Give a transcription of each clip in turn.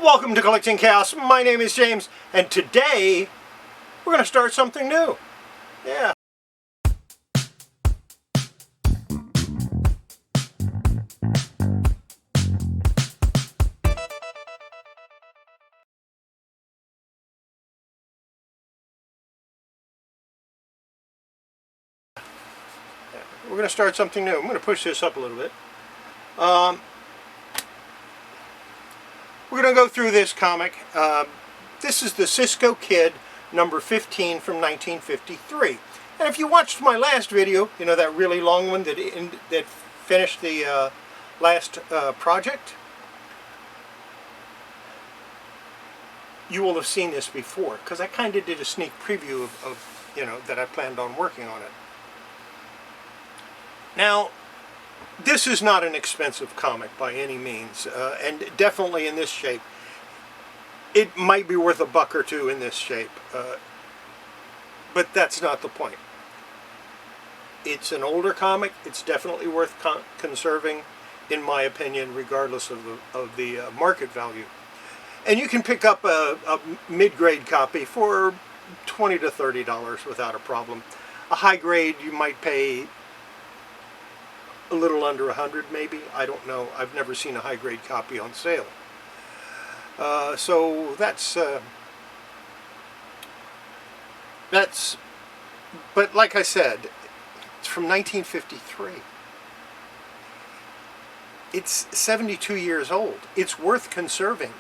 Welcome to Kollecting Kaos. My name is James, and today we're going to start something new. Yeah. We're going to start something new. I'm going to push this up a little bit. We're going to go through this comic. This is the Cisco Kid number 15 from 1953. And if you watched my last video, you know, that really long one that finished the last project, you will have seen this before, because I kind of did a sneak preview of, you know, that I planned on working on it. Now, this is not an expensive comic by any means, and definitely in this shape. It might be worth $1 or $2 in this shape, but that's not the point. It's an older comic. It's definitely worth conserving, in my opinion, regardless of the market value. And you can pick up a mid-grade copy for $20 to $30 without a problem. A high grade you might pay a little under 100 maybe. I don't know. I've never seen a high grade copy on sale. So that's but like I said, it's from 1953. It's 72 years old. It's worth conserving.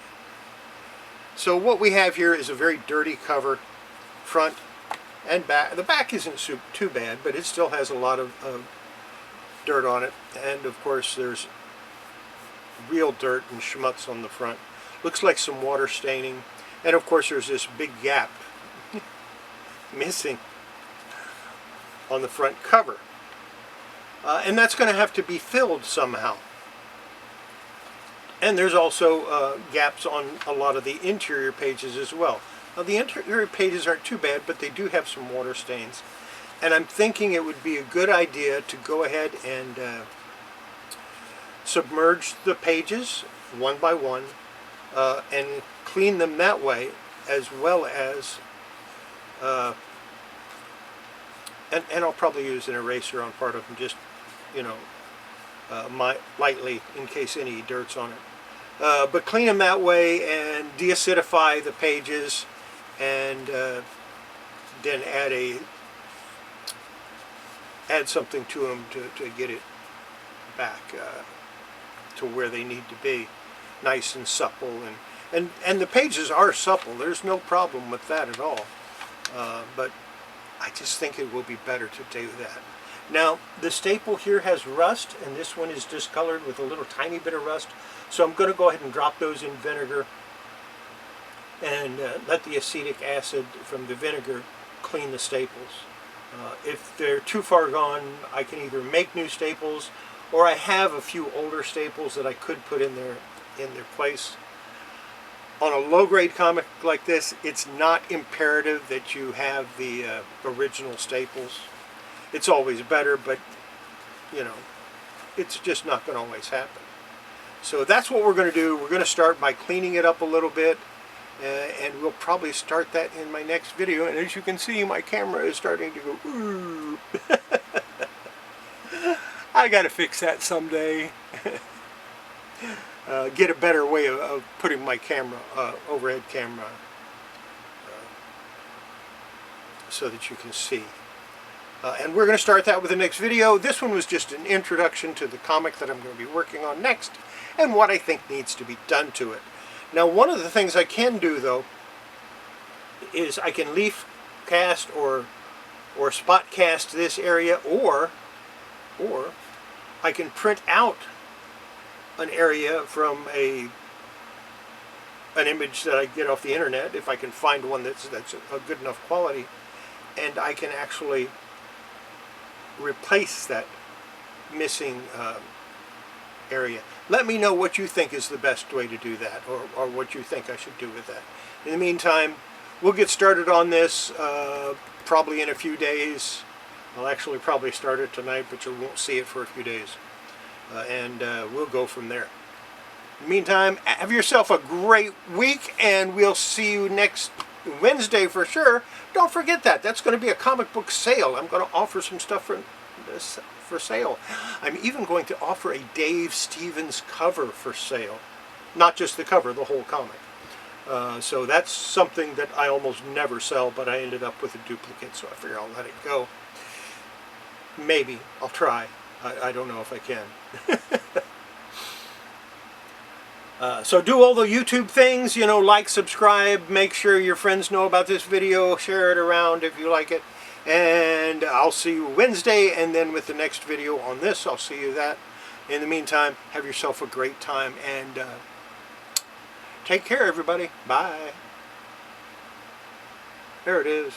So what we have here is a very dirty cover, front and back. The back isn't too bad, but it still has a lot of dirt on it, and of course there's real dirt and schmutz on the front. Looks like some water staining, and of course there's this big gap missing on the front cover, and that's going to have to be filled somehow. And there's also gaps on a lot of the interior pages as well. Now the interior pages aren't too bad, but they do have some water stains. And I'm thinking it would be a good idea to go ahead and submerge the pages one by one and clean them that way, as well as, and I'll probably use an eraser on part of them, just, you know, lightly in case any dirt's on it. But clean them that way and deacidify the pages, and then add something to them to get it back to where they need to be, nice and supple, and the pages are supple. There's no problem with that at all, but I just think it will be better to do that. Now the staple here has rust, and this one is discolored with a little tiny bit of rust, so I'm going to go ahead and drop those in vinegar and let the acetic acid from the vinegar clean the staples. If they're too far gone, I can either make new staples, or I have a few older staples that I could put in their place. On a low-grade comic like this, it's not imperative that you have the original staples. It's always better, but you know, it's just not going to always happen. So that's what we're going to do. We're going to start by cleaning it up a little bit. And we'll probably start that in my next video. And as you can see, my camera is starting to go, ooh. I gotta fix that someday. Get a better way of putting my camera, overhead camera, so that you can see. And we're going to start that with the next video. This one was just an introduction to the comic that I'm going to be working on next, and what I think needs to be done to it. Now, one of the things I can do, though, is I can leaf cast or spot cast this area, or I can print out an area from an image that I get off the internet, if I can find one that's a good enough quality, and I can actually replace that missing area. Let me know what you think is the best way to do that, or what you think I should do with that. In the meantime, we'll get started on this probably in a few days. I'll actually probably start it tonight, but you won't see it for a few days. And we'll go from there. In the meantime, have yourself a great week, and we'll see you next Wednesday for sure. Don't forget that. That's going to be a comic book sale. I'm going to offer some stuff for sale. I'm even going to offer a Dave Stevens cover for sale. Not just the cover, the whole comic. So that's something that I almost never sell, but I ended up with a duplicate, so I figure I'll let it go. Maybe. I'll try. I don't know if I can. So do all the YouTube things, you know, like, subscribe, make sure your friends know about this video, share it around if you like it. And I'll see you Wednesday, and then with the next video on this, I'll see you that. In the meantime, have yourself a great time, and take care, everybody. Bye. There it is.